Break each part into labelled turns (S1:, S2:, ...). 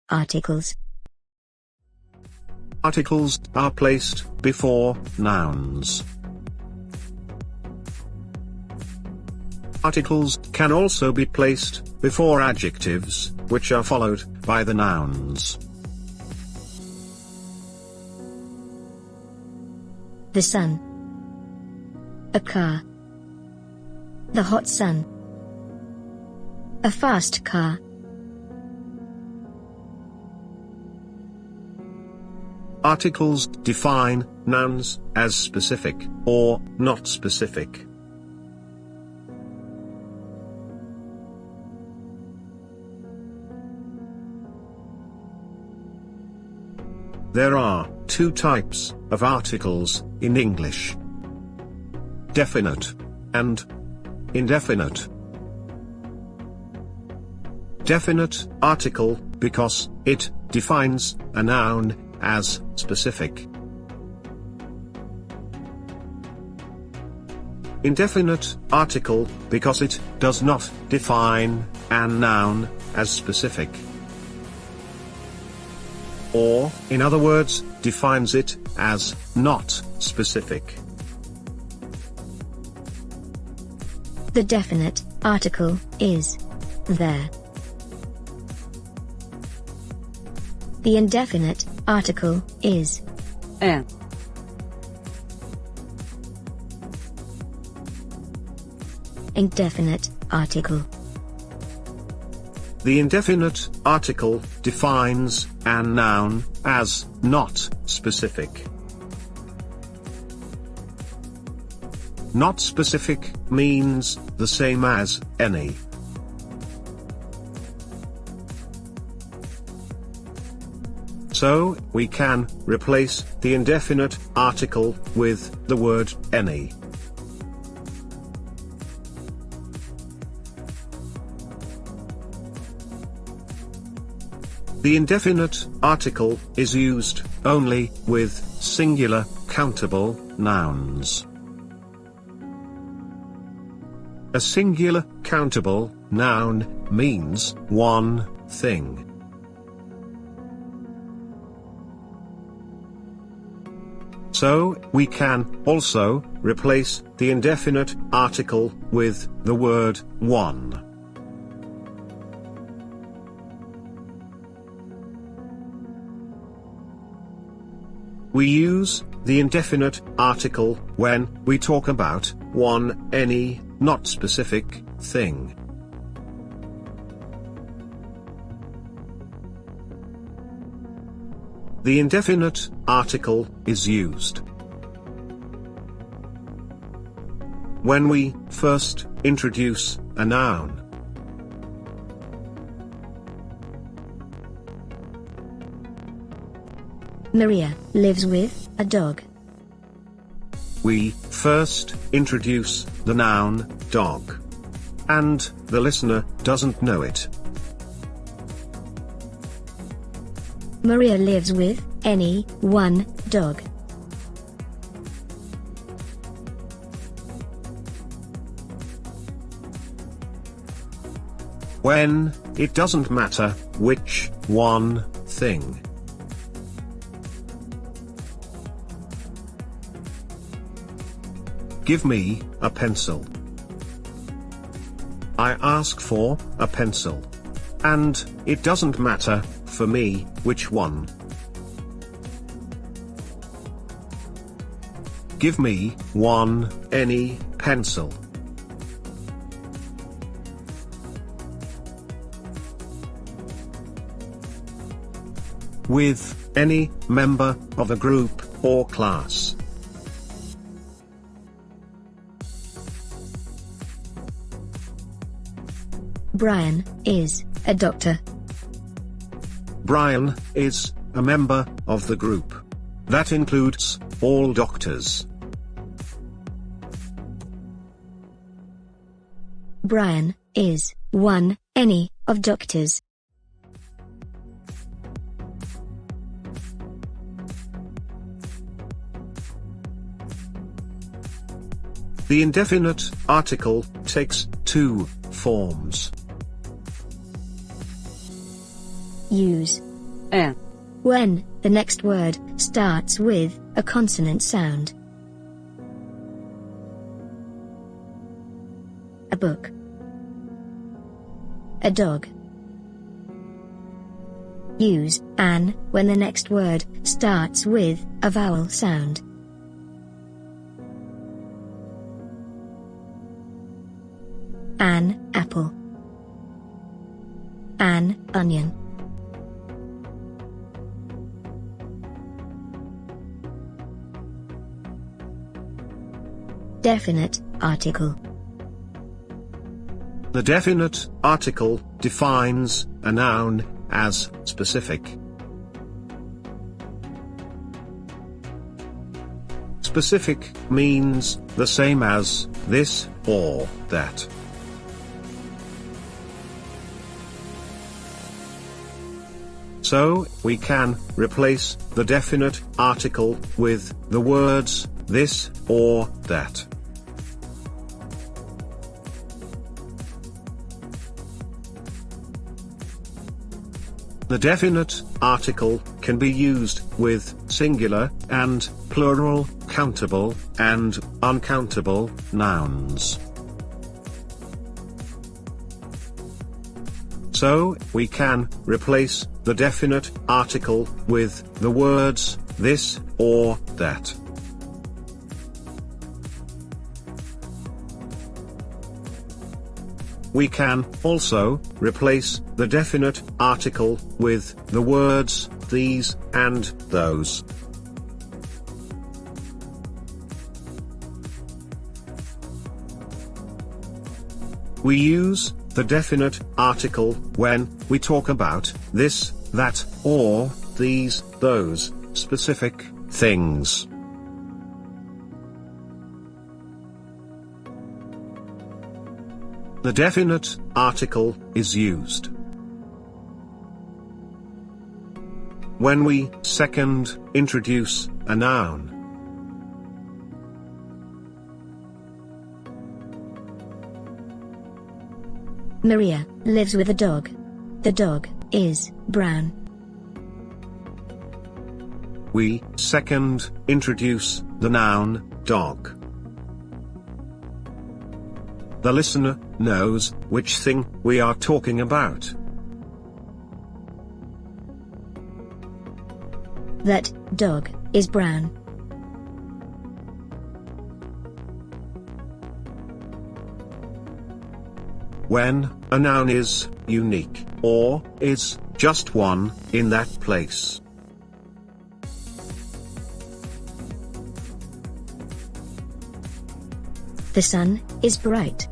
S1: Articles.
S2: Articles are placed before nouns. Articles can also be placed before adjectives, which are followed by the nouns.
S1: The sun. A car. The hot sun. A fast car.
S2: Articles define nouns as specific or not specific. There are two types of articles in English: definite and indefinite. Definite article because it defines a noun as specific. Indefinite article because it does not define a noun as specific. Or, in other words, defines it as not specific.
S1: The definite article is there. The indefinite article is
S3: un.
S1: Indefinite article.
S2: The indefinite article defines a noun as not specific. Not specific means the same as any. So, we can replace the indefinite article with the word any. The indefinite article is used only with singular countable nouns. A singular countable noun means one thing. So, we can also replace the indefinite article with the word one. We use the indefinite article when we talk about one, any, not specific thing. The indefinite article is used when we first introduce a noun.
S1: Maria lives with a dog.
S2: We first introduce the noun dog, and the listener doesn't know it.
S1: Maria lives with any one dog.
S2: When it doesn't matter which one thing. Give me a pencil. I ask for a pencil. And it doesn't matter for me which one. Give me one, any pencil. With any member of a group or class.
S1: Brian is a doctor.
S2: Brian is a member of the group. That includes all doctors.
S1: Brian is one, any, of doctors.
S2: The indefinite article takes two forms.
S1: Use
S3: Un.
S1: When the next word starts with a consonant sound. A book. A dog. Use an when the next word starts with a vowel sound. An apple. An onion. Definite article.
S2: The definite article defines a noun as specific. Specific means the same as this or that. So, we can replace the definite article with the words this or that. The definite article can be used with singular and plural, countable and uncountable nouns. So, we can replace the definite article with the words this or that. We can also replace the definite article with the words these and those. We use the definite article when we talk about this, that, or these, those specific things. The definite article is used when we second introduce a noun.
S1: Maria lives with a dog. The dog is brown.
S2: We second introduce the noun dog. The listener knows which thing we are talking about.
S1: That dog is brown.
S2: When a noun is unique, or is just one in that place.
S1: The sun is bright.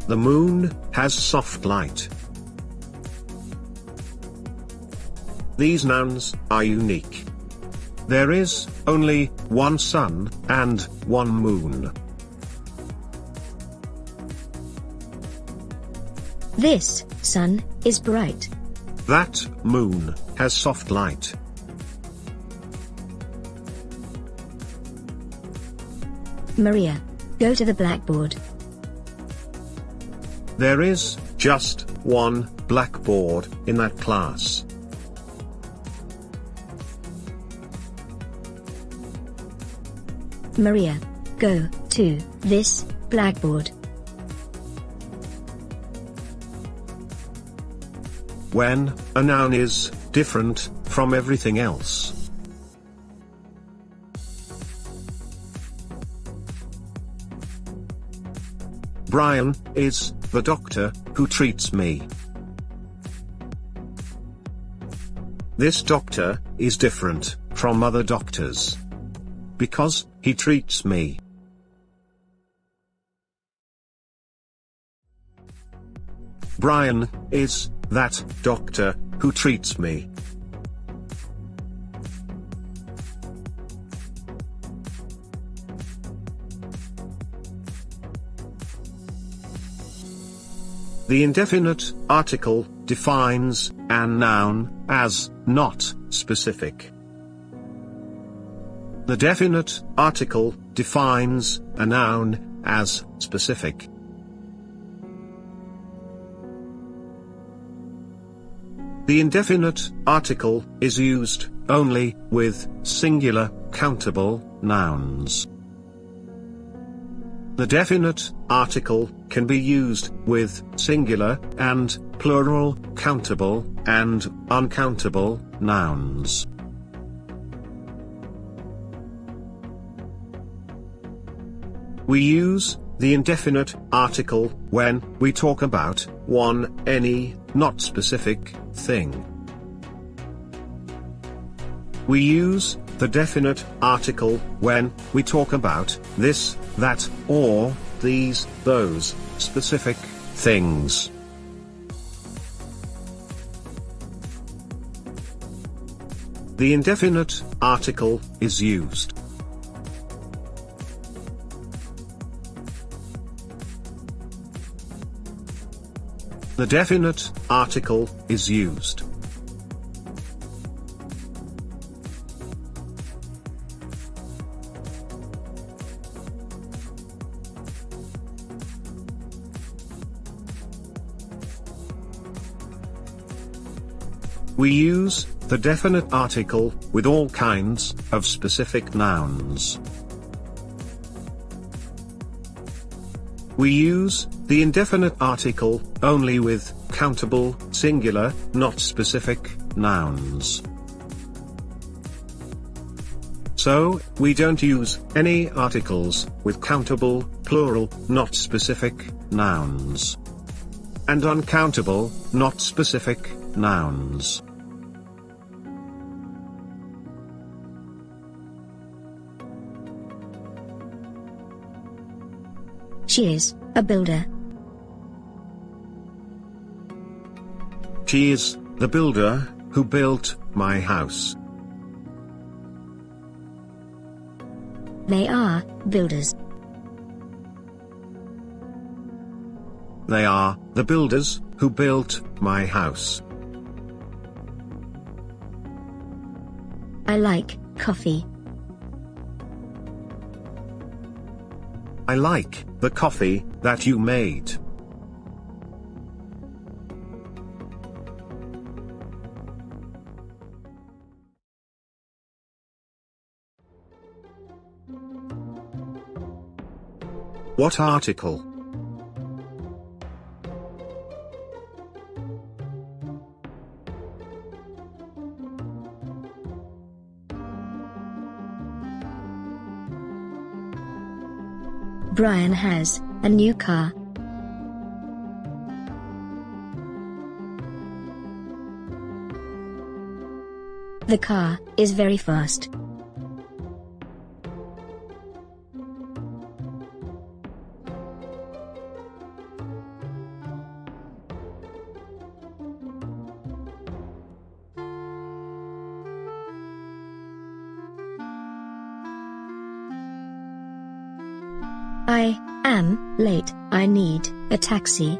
S2: The moon has soft light. These nouns are unique. There is only one sun and one moon.
S1: This sun is bright.
S2: That moon has soft light.
S1: Maria, go to the blackboard.
S2: There is just one blackboard in that class.
S1: Maria, go to this blackboard.
S2: When a noun is different from everything else. Brian is the doctor who treats me. This doctor is different from other doctors because he treats me. Brian is that doctor who treats me. The indefinite article defines a noun as not specific. The definite article defines a noun as specific. The indefinite article is used only with singular, countable nouns. The definite article can be used with singular and plural, countable and uncountable nouns. We use the indefinite article when we talk about any, not specific, thing. We use the definite article when we talk about this, that, or these, those, specific things. The indefinite article is used. The definite article is used. We use the definite article with all kinds of specific nouns. We use the indefinite article only with countable, singular, not specific, nouns. So, we don't use any articles with countable, plural, not specific, nouns. And uncountable, not specific, nouns.
S1: She is a builder.
S2: She is the builder who built my house.
S1: They are builders.
S2: They are the builders who built my house.
S1: I like coffee.
S2: I like the coffee that you made. What article?
S1: Brian has a new car. The car is very fast. I am late. I need a taxi.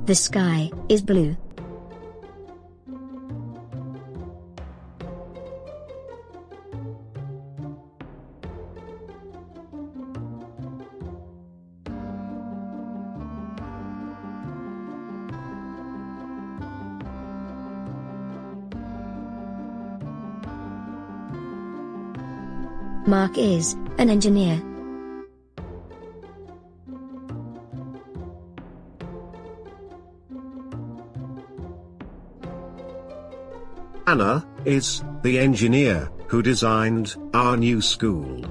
S1: The sky is blue. Mark is an engineer.
S2: Anna is the engineer who designed our new school.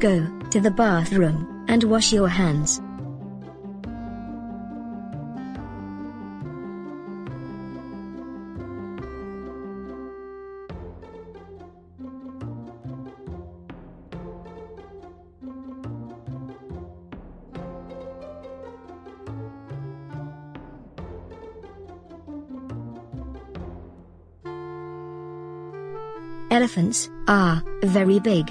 S1: Go to the bathroom and wash your hands. Elephants are very big.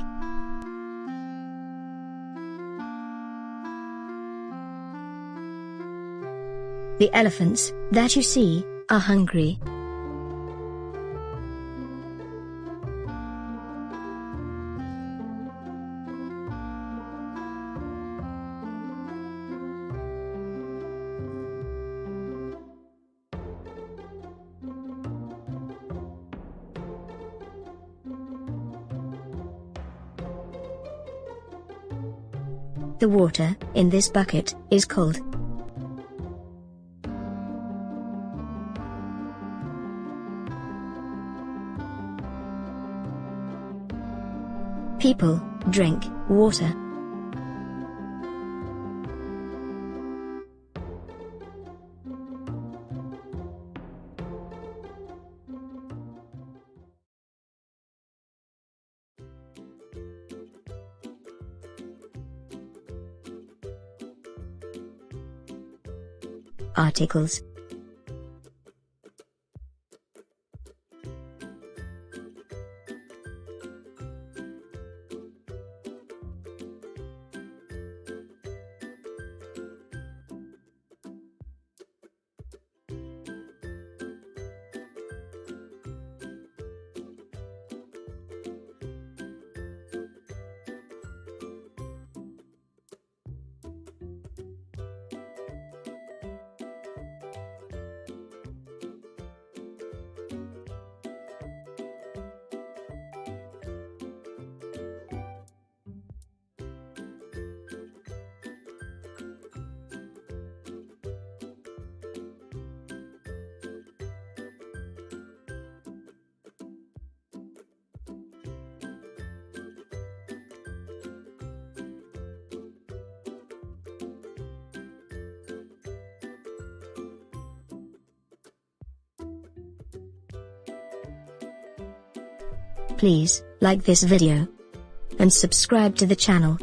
S1: The elephants that you see are hungry. The water in this bucket is cold. People drink water. Articles. Please like this video and subscribe to the channel.